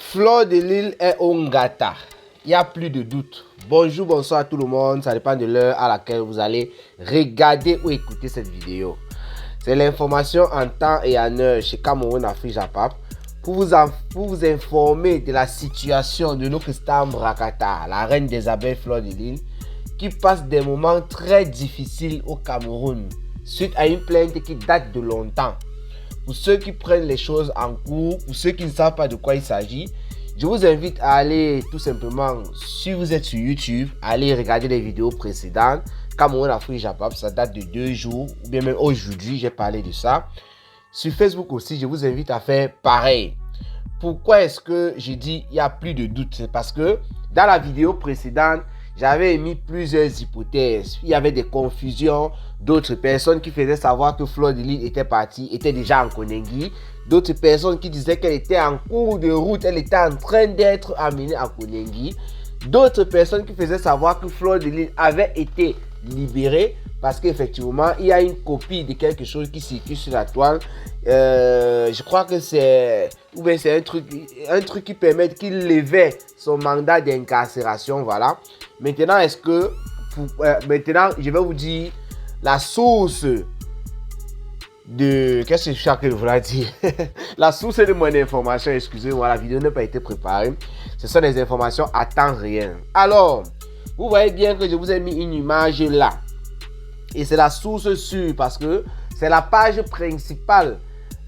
Fleur de Lys est au Ngata. Il n'y a plus de doute. Bonjour, bonsoir à tout le monde. Ça dépend de l'heure à laquelle vous allez regarder ou écouter cette vidéo. C'est l'information en temps et en heure chez Cameroun Afrique Japap pour vous informer de la situation de notre star Mbrakata, la reine des abeilles Fleur de Lys, qui passe des moments très difficiles au Cameroun suite à une plainte qui date de longtemps. Pour ceux qui prennent les choses en cours, pour ceux qui ne savent pas de quoi il s'agit, je vous invite à aller tout simplement, si vous êtes sur YouTube, aller regarder les vidéos précédentes. Cameroun Afrique Japap, ça date de 2 jours, ou bien même aujourd'hui, j'ai parlé de ça. Sur Facebook aussi, je vous invite à faire pareil. Pourquoi est-ce que je dis il n'y a plus de doute? C'est parce que dans la vidéo précédente, j'avais émis plusieurs hypothèses. Il y avait des confusions, d'autres personnes qui faisaient savoir que Fleur de Lys était partie, était déjà en Koningui. D'autres personnes qui disaient qu'elle était en cours de route, elle était en train d'être amenée à Koningui. D'autres personnes qui faisaient savoir que Fleur de Lys avait été libérée parce qu'effectivement, il y a une copie de quelque chose qui circule sur la toile. Je crois que c'est un truc qui permet qu'il levait son mandat d'incarcération, voilà. Maintenant, maintenant, je vais vous dire la source de... Qu'est-ce que je voulais dire? La source de mon information, excusez-moi, la vidéo n'a pas été préparée. Ce sont des informations à temps réel. Alors, vous voyez bien que je vous ai mis une image là. Et c'est la source sûre parce que c'est la page principale.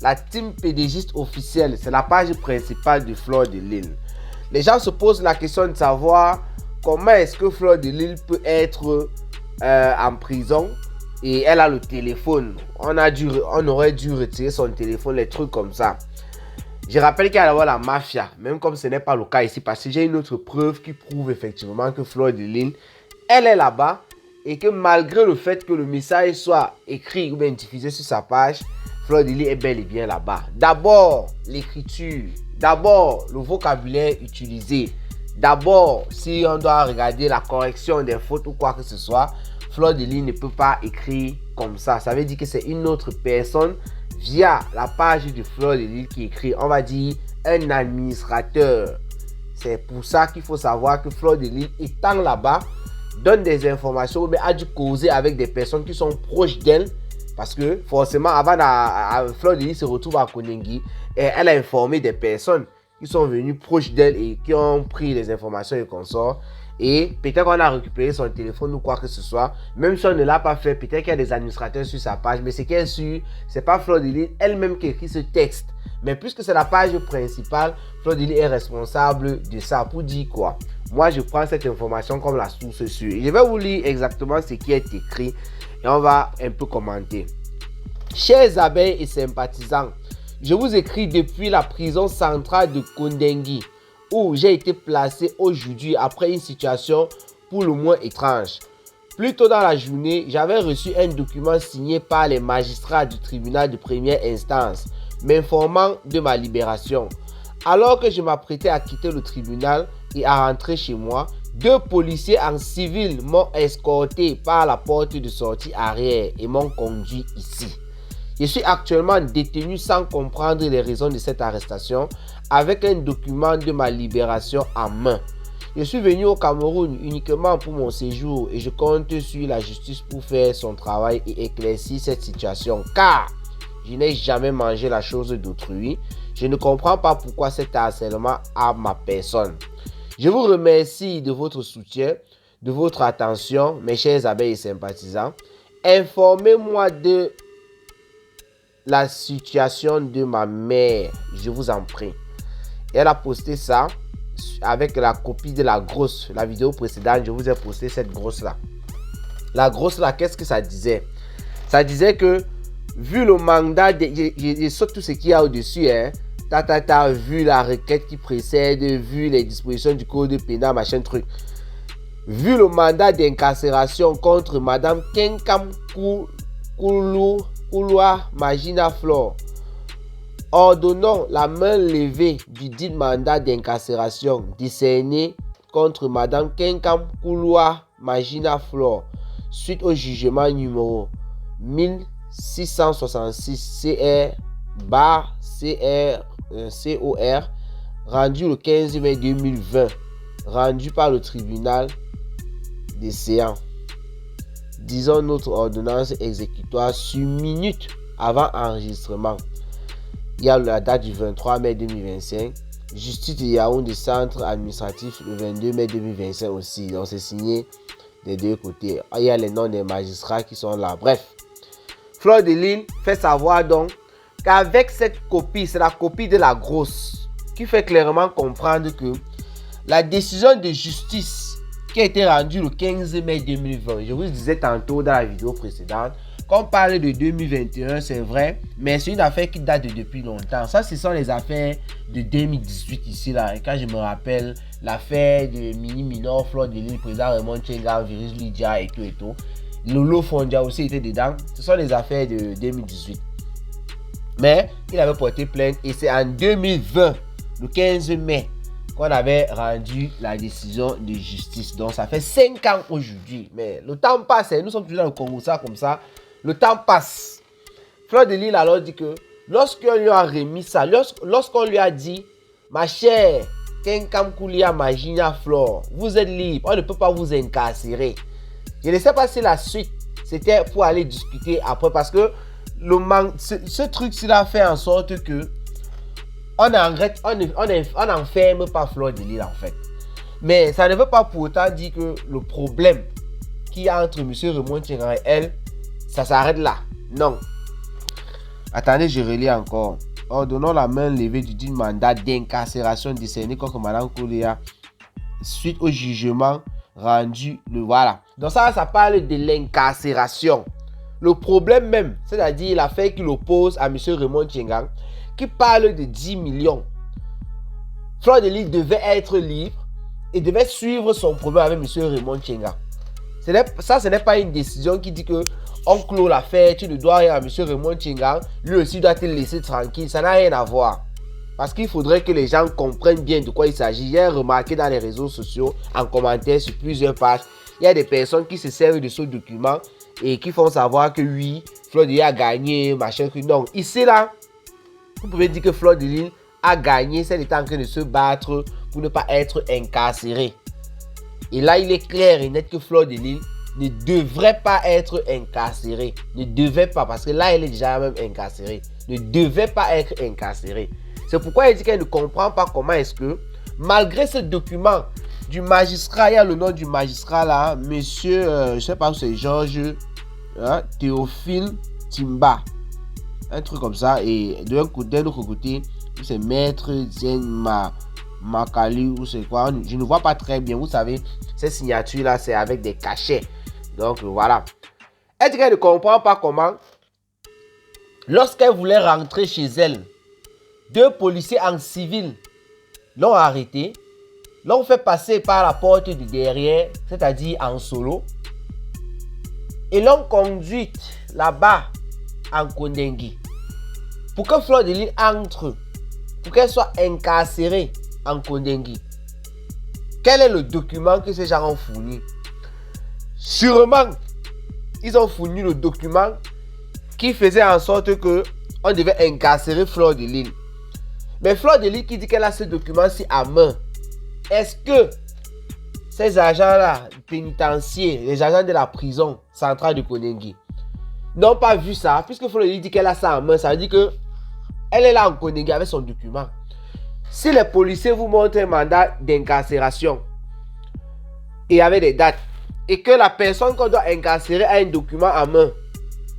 La team pédégiste officielle, c'est la page principale de Fleur de Lys. Les gens se posent la question de savoir comment est-ce que Fleur de Lys peut être en prison et elle a le téléphone. On aurait dû retirer son téléphone, les trucs comme ça. Je rappelle qu'il y a la mafia, même comme ce n'est pas le cas ici, parce que j'ai une autre preuve qui prouve effectivement que Fleur de Lys, elle est là-bas et que malgré le fait que le message soit écrit ou bien diffusé sur sa page, Fleur de Lys est bel et bien là-bas. D'abord, l'écriture. D'abord, le vocabulaire utilisé. D'abord, si on doit regarder la correction des fautes ou quoi que ce soit, Fleur de Lys ne peut pas écrire comme ça. Ça veut dire que c'est une autre personne via la page de Fleur de Lys qui écrit, on va dire, un administrateur. C'est pour ça qu'il faut savoir que Fleur de Lys, étant là-bas, donne des informations, mais a dû causer avec des personnes qui sont proches d'elle. Parce que forcément, avant Fleur de Lys se retrouve à Koningui, et elle a informé des personnes qui sont venues proches d'elle et qui ont pris les informations et consorts. Et peut-être qu'on a récupéré son téléphone ou quoi que ce soit. Même si on ne l'a pas fait, peut-être qu'il y a des administrateurs sur sa page. Mais ce qui est sûr, c'est pas Fleur de Lys elle-même qui écrit ce texte. Mais puisque c'est la page principale, Fleur de Lys est responsable de ça. Pour dire quoi? Moi, je prends cette information comme la source sûre. Je vais vous lire exactement ce qui est écrit et on va un peu commenter. Chers abeilles et sympathisants, je vous écris depuis la prison centrale de Koningui, où j'ai été placé aujourd'hui après une situation pour le moins étrange. Plus tôt dans la journée, j'avais reçu un document signé par les magistrats du tribunal de première instance, m'informant de ma libération. Alors que je m'apprêtais à quitter le tribunal et à rentrer chez moi, 2 policiers en civil m'ont escorté par la porte de sortie arrière et m'ont conduit ici. Je suis actuellement détenu sans comprendre les raisons de cette arrestation, avec un document de ma libération en main. Je suis venu au Cameroun uniquement pour mon séjour et je compte sur la justice pour faire son travail et éclaircir cette situation, car je n'ai jamais mangé la chose d'autrui. Je ne comprends pas pourquoi cet harcèlement à ma personne. Je vous remercie de votre soutien, de votre attention, mes chers abeilles et sympathisants. Informez-moi de la situation de ma mère, je vous en prie. Elle a posté ça avec la copie de la grosse. La vidéo précédente, je vous ai posté cette grosse là. La grosse là, qu'est-ce que ça disait? Ça disait que vu le mandat, je saute tout ce qu'il y a au-dessus, hein. Vu la requête qui précède, vu les dispositions du code pénal, machin truc. Vu le mandat d'incarcération contre Madame Kenkam Kouloua Magina Flore, ordonnons la main levée du dit mandat d'incarcération décerné contre Madame Kenkam Kouloua Magina Flore suite au jugement numéro 1666 CR/CR COR rendu le 15 mai 2020, rendu par le tribunal des séances. Disons notre ordonnance exécutoire sur minute avant enregistrement. Il y a la date du 23 mai 2025. Justice de Yaoundé centre administratif le 22 mai 2025 aussi. Donc c'est signé des deux côtés. Il y a les noms des magistrats qui sont là. Bref, Fleur de Lys fait savoir donc qu'avec cette copie, c'est la copie de la grosse, qui fait clairement comprendre que la décision de justice qui a été rendue le 15 mai 2020, je vous disais tantôt dans la vidéo précédente, qu'on parle de 2021, c'est vrai, mais c'est une affaire qui date de depuis longtemps. Ça, ce sont les affaires de 2018 ici, là. Et quand je me rappelle, l'affaire de Mini Minor, Fleur de Lys, président Raymond Tchenga, Virus Lydia et tout. Lolo Fondia aussi était dedans. Ce sont les affaires de 2018. Mais il avait porté plainte et c'est en 2020, le 15 mai, qu'on avait rendu la décision de justice. Donc ça fait 5 ans aujourd'hui. Mais le temps passe, nous sommes toujours dans le Congo, ça comme ça. Le temps passe. Fleur de Lys alors dit que lorsqu'on lui a remis ça, lorsqu'on lui a dit, ma chère Kenkam Koulia Magina Flore, vous êtes libre, on ne peut pas vous incarcérer. Je ne sais pas si la suite, c'était pour aller discuter après, parce que ce truc-ci a fait en sorte que on n'enferme pas Fleur de Lys en fait. Mais ça ne veut pas pour autant dire que le problème qu'il y a entre M. Raymond Tchenga et elle, ça s'arrête là. Non. Attendez, je relis encore. Ordonnons la main levée du dit mandat d'incarcération décerné contre Mme Koulia suite au jugement rendu le voilà. Donc ça parle de l'incarcération. Le problème même, c'est-à-dire l'affaire qui l'oppose à M. Raymond Tchenga, qui parle de 10 millions. Fleur de Lys devait être libre et devait suivre son problème avec M. Raymond Tchenga. Ça, ce n'est pas une décision qui dit que on clôt l'affaire, tu ne dois rien à M. Raymond Tchenga, lui aussi doit te laisser tranquille. Ça n'a rien à voir. Parce qu'il faudrait que les gens comprennent bien de quoi il s'agit. J'ai remarqué dans les réseaux sociaux, en commentaire sur plusieurs pages, il y a des personnes qui se servent de ce document et qui font savoir que oui, Fleur de Lys a gagné, machin, que non. Ici, là, vous pouvez dire que Fleur de Lys a gagné, c'est en train de se battre pour ne pas être incarcéré. Et là, il est clair et net que Fleur de Lys ne devrait pas être incarcérée. Ne devait pas, parce que là, elle est déjà même incarcérée. Ne devait pas être incarcérée. C'est pourquoi elle dit qu'elle ne comprend pas comment est-ce que, malgré ce document du magistrat, il y a le nom du magistrat là, monsieur, je ne sais pas où c'est, Georges Théophile Timba. Un truc comme ça. Et d'un autre côté, c'est maître Zen Makali ou c'est quoi. Je ne vois pas très bien. Vous savez, ces signatures là, c'est avec des cachets. Donc voilà. Elle dit qu'elle ne comprend pas comment, lorsqu'elle voulait rentrer chez elle, 2 policiers en civil l'ont arrêtée, l'ont fait passer par la porte de derrière, c'est-à-dire en solo, et l'ont conduite là-bas en Kondengui. Pour que Fleur de Lys entre, pour qu'elle soit incarcérée en Kondengui. Quel est le document que ces gens ont fourni? Sûrement, ils ont fourni le document qui faisait en sorte que on devait incarcérer Fleur de Lys. Mais Fleur de Lys qui dit qu'elle a ce document-ci à main, est-ce que ces agents-là, pénitentiaires, les agents de la prison centrale de Kondengui, n'ont pas vu ça? Puisque Fleur de Lys dit qu'elle a ça à main, ça veut dire que elle est là en Kondengui avec son document. Si les policiers vous montrent un mandat d'incarcération et avec des dates, et que la personne qu'on doit incarcérer a un document à main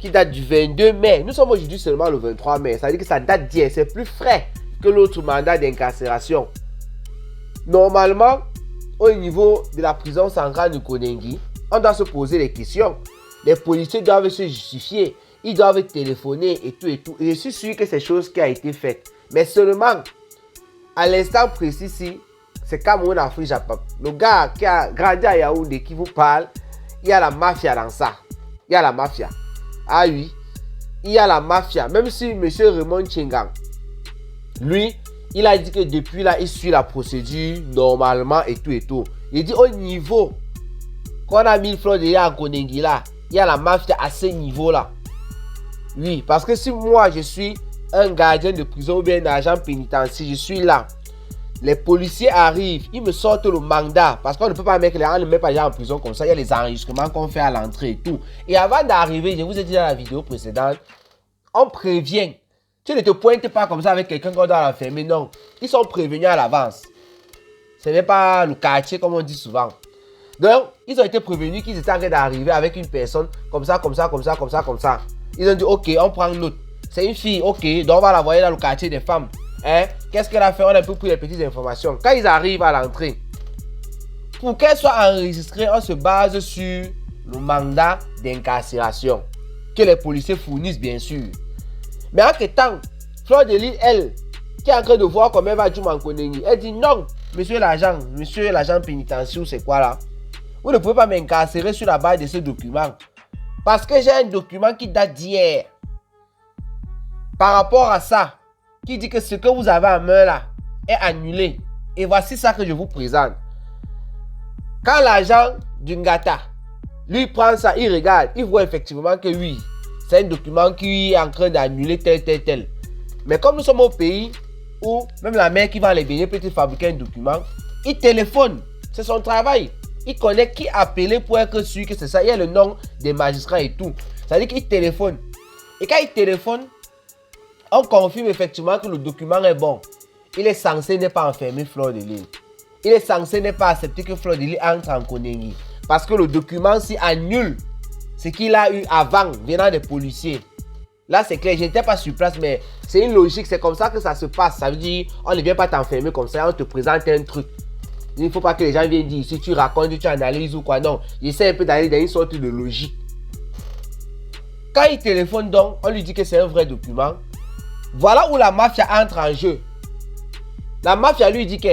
qui date du 22 mai, nous sommes aujourd'hui seulement le 23 mai, ça veut dire que ça date d'hier, c'est plus frais que l'autre mandat d'incarcération. Normalement, au niveau de la prison centrale de Kondengui, on doit se poser des questions. Les policiers doivent se justifier, ils doivent téléphoner et tout et tout. Et je suis sûr que c'est chose qui a été faite. Mais seulement, à l'instant précis ici, c'est Cameroun Afrique Japon. Le gars qui a grandi à Yaoundé qui vous parle, il y a la mafia dans ça. Il y a la mafia. Ah oui, il y a la mafia. Même si M. Raymond Tchenga, lui, il a dit que depuis là, il suit la procédure normalement et tout et tout. Il dit au niveau qu'on a mis Fleur de Lys à Kondengui là, il y a la mafia à ce niveau là. Oui, parce que si moi je suis un gardien de prison ou bien un agent pénitentiaire, je suis là. Les policiers arrivent, ils me sortent le mandat parce qu'on ne peut pas mettre les gens, ne met pas les gens en prison comme ça. Il y a les enregistrements qu'on fait à l'entrée et tout. Et avant d'arriver, je vous ai dit dans la vidéo précédente, on prévient. Tu ne te pointes pas comme ça avec quelqu'un qu'on doit l'enfermer, non. Ils sont prévenus à l'avance. Ce n'est pas le quartier comme on dit souvent. Donc, ils ont été prévenus qu'ils étaient en train d'arriver avec une personne comme ça, comme ça, comme ça, comme ça, comme ça. Ils ont dit, ok, on prend une autre. C'est une fille, ok, donc on va la voir dans le quartier des femmes. Hein? Qu'est-ce qu'elle a fait? On a un peu pris les petites informations. Quand ils arrivent à l'entrée, pour qu'elle soit enregistrée, on se base sur le mandat d'incarcération que les policiers fournissent, bien sûr. Mais en temps, Fleur de Lys, elle, qui est en train de voir comment elle va jouer Mankonengi, elle dit non, monsieur l'agent pénitentiaire, c'est quoi là? Vous ne pouvez pas m'incarcérer sur la base de ce document. Parce que j'ai un document qui date d'hier. Par rapport à ça, qui dit que ce que vous avez en main là est annulé. Et voici ça que je vous présente. Quand l'agent du Ngata, lui prend ça, il regarde, il voit effectivement que oui, c'est un document qui est en train d'annuler tel. Mais comme nous sommes au pays où même la mère qui va les baignets peut fabriquer un document, il téléphone, c'est son travail. Il connaît qui appeler pour être sûr que c'est ça. Il y a le nom des magistrats et tout. Ça veut dire qu'il téléphone. Et quand il téléphone, on confirme effectivement que le document est bon. Il est censé ne pas enfermer Fleur de Lys. Il est censé ne pas accepter que Fleur de Lys entre en Konengi. Parce que le document s'y annule ce qu'il a eu avant, venant des policiers. Là, c'est clair, je n'étais pas sur place, mais c'est une logique. C'est comme ça que ça se passe. Ça veut dire, on ne vient pas t'enfermer comme ça, on te présente un truc. Il ne faut pas que les gens viennent dire, si tu racontes, tu analyses ou quoi. Non, j'essaie un peu d'aller dans une sorte de logique. Quand il téléphone donc, on lui dit que c'est un vrai document. Voilà où la mafia entre en jeu. La mafia lui dit que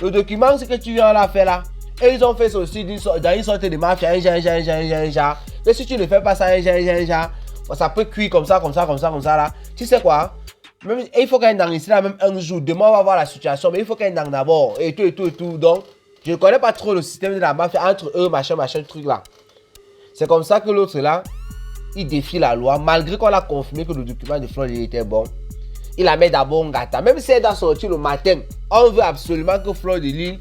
le document, c'est que tu viens là faire là. Et ils ont fait ça aussi dans une sorte de mafia, un genre. Mais si tu ne fais pas ça, un genre, ça peut cuire comme ça là. Tu sais quoi? Même, il faut qu'un dans ici là, même un jour. Demain, on va voir la situation, mais il faut qu'un dans d'abord. Et tout. Donc, je ne connais pas trop le système de la mafia entre eux, machin, truc là. C'est comme ça que l'autre là, il défie la loi, malgré qu'on a confirmé que le document de Fleur de Lys était bon. Il la met d'abord en Ngata. Même si elle doit sortir le matin, on veut absolument que Fleur de Lys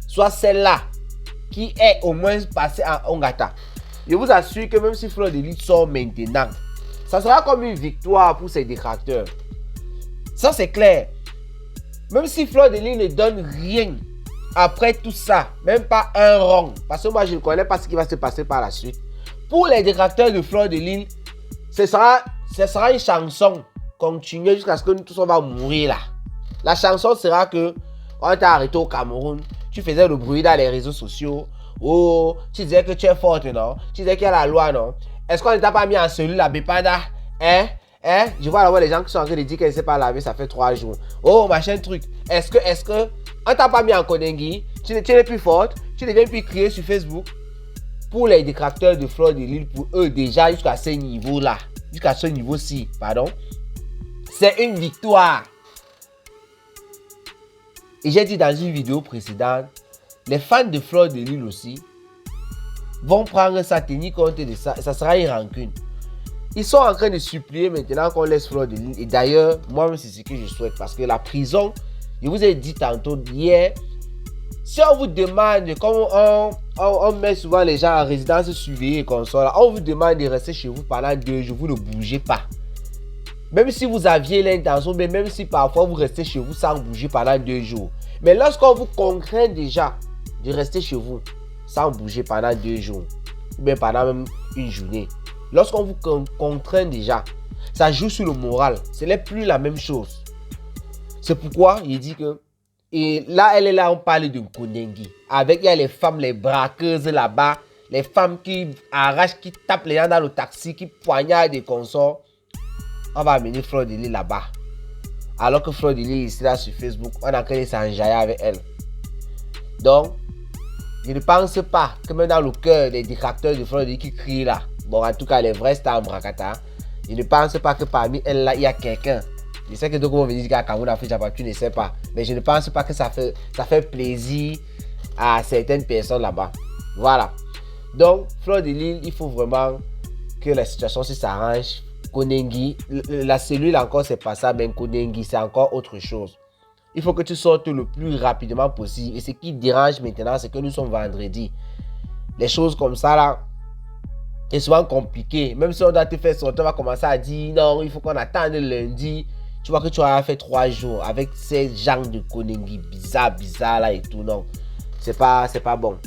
soit celle-là qui est au moins passée en Ngata. Je vous assure que même si Fleur de Lys sort maintenant, ça sera comme une victoire pour ses détracteurs. Ça c'est clair. Même si Fleur de Lys ne donne rien après tout ça, même pas un rond, parce que moi je ne connais pas ce qui va se passer par la suite. Pour les détracteurs de Fleur de Lys, ce sera une chanson continuer jusqu'à ce que nous tous on va mourir là. La chanson sera que on t'a arrêté au Cameroun, tu faisais le bruit dans les réseaux sociaux. Oh, tu disais que tu es forte, non? Tu disais qu'il y a la loi, non? Est-ce qu'on ne t'a pas mis en cellule la Bépanda? Je vois là-bas les gens qui sont en train de dire qu'elle ne s'est pas lavée, ça fait 3 jours. Oh, machin truc. Est-ce que on t'a pas mis en Konengi? Tu n'es plus forte, tu ne viens plus crier sur Facebook. Pour les détracteurs de Fleur de Lys, pour eux déjà jusqu'à ce niveau-là, jusqu'à ce niveau-ci, pardon, c'est une victoire. Et j'ai dit dans une vidéo précédente, les fans de Fleur de Lys aussi vont prendre ça, tenir compte de ça, et ça sera une rancune. Ils sont en train de supplier maintenant qu'on laisse Fleur de Lys. Et d'ailleurs, moi-même, c'est ce que je souhaite. Parce que la prison, je vous ai dit tantôt hier, si on vous demande, comme on met souvent les gens en résidence surveillée et comme ça, on vous demande de rester chez vous pendant 2 jours, vous ne bougez pas. Même si vous aviez l'intention, mais même si parfois vous restez chez vous sans bouger pendant 2 jours. Mais lorsqu'on vous contraint déjà de rester chez vous sans bouger pendant 2 jours, ou bien pendant même une journée, lorsqu'on vous contraint déjà, ça joue sur le moral. Ce n'est plus la même chose. C'est pourquoi il dit que, et là, elle est là, on parle de Konengi. Avec, il y a les femmes, les braqueuses là-bas, les femmes qui arrachent, qui tapent les gens dans le taxi, qui poignardent des consorts. On va amener Fleur de Lys là-bas. Alors que Fleur de Lys ici là sur Facebook, on a créé s'enjailler avec elle. Donc, je ne pense pas que même dans le cœur des détracteurs de Fleur de Lys qui crient là, bon en tout cas les vrais stars Brakata, je ne pense pas que parmi elles là, il y a quelqu'un. Je sais que d'autres vont venir dire qu'à Cameroun, Afrique, tu ne sais pas. Mais je ne pense pas que ça fait plaisir à certaines personnes là-bas. Voilà. Donc, Fleur de Lys, il faut vraiment que la situation s'arrange. Konengi, la cellule encore, c'est pas ça, mais Konengi, c'est encore autre chose. Il faut que tu sortes le plus rapidement possible. Et ce qui dérange maintenant, c'est que nous sommes vendredi. Les choses comme ça, là, c'est souvent compliqué. Même si on doit te faire sortir, on va commencer à dire non, il faut qu'on attende le lundi. Tu vois que tu as fait 3 jours avec ces genres de conneries bizarres là et tout. Non, c'est pas bon.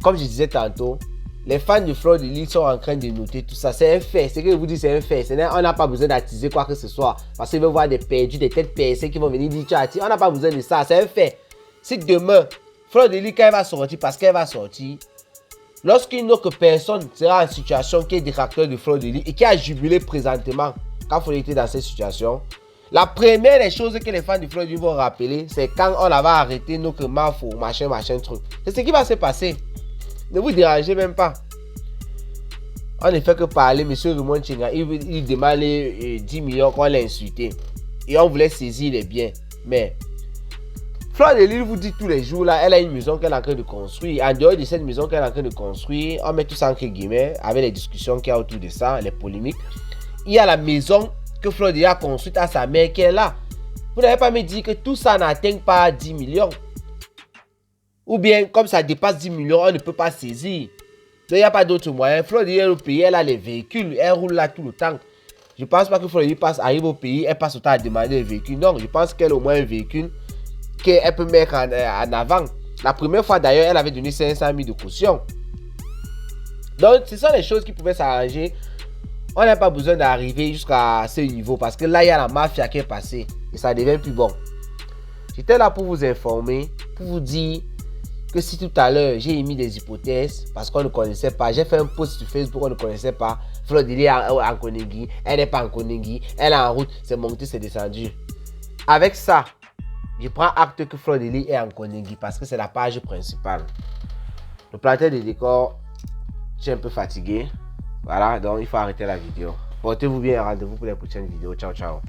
Comme je disais tantôt, les fans de Fleur de Lys sont en train de noter tout ça. C'est un fait. Ce que je vous dis, c'est un fait. On n'a pas besoin d'attiser quoi que ce soit. Parce qu'ils veulent voir des perdus, des têtes percées qui vont venir dire tu as attisé. On n'a pas besoin de ça. C'est un fait. Si demain, Fleur de Lys, quand elle va sortir, parce qu'elle va sortir, lorsqu'une autre personne sera en situation qui est détracteur de Fleur de Lys et qui a jubilé présentement quand Fleur était dans cette situation, la première des choses que les fans de Fleur de Lys vont rappeler, c'est quand on va arrêter notre mafo, machin, truc. C'est ce qui va se passer. Ne vous dérangez même pas. On ne fait que parler, M. Raymond Tchenga, il demande les 10 millions qu'on l'a insulté. Et on voulait saisir les biens. Mais Fleur de Lys vous dit tous les jours, là, elle a une maison qu'elle est en train de construire. En dehors de cette maison qu'elle est en train de construire, on met tout ça entre guillemets, avec les discussions qu'il y a autour de ça, les polémiques. Il y a la maison que Fleur de Lys a construite à sa mère qui est là. Vous n'avez pas me dire que tout ça n'atteint pas 10 millions. Ou bien, comme ça dépasse 10 millions, on ne peut pas saisir. Donc, il n'y a pas d'autre moyen. Fleur de Lys au pays, elle a les véhicules, elle roule là tout le temps. Je ne pense pas que Fleur de Lys arrive au pays, elle passe au temps à demander un véhicule. Non, je pense qu'elle a au moins un véhicule qu'elle peut mettre en avant. La première fois d'ailleurs, elle avait donné 500 000 de caution. Donc, ce sont les choses qui pouvaient s'arranger. On n'a pas besoin d'arriver jusqu'à ce niveau parce que là, il y a la mafia qui est passée et ça devient plus bon. J'étais là pour vous informer, pour vous dire que si tout à l'heure j'ai émis des hypothèses parce qu'on ne connaissait pas, j'ai fait un post sur Facebook, on ne connaissait pas, Fleur de Lys en Koningui, elle n'est pas en Koningui, elle est en route, c'est monté, c'est descendu. Avec ça, je prends acte que Fleur de Lys est en Koningui parce que c'est la page principale. Le planteur de décor, je suis un peu fatigué. Voilà, donc il faut arrêter la vidéo. Portez-vous bien et rendez-vous pour les prochaines vidéos. Ciao, ciao.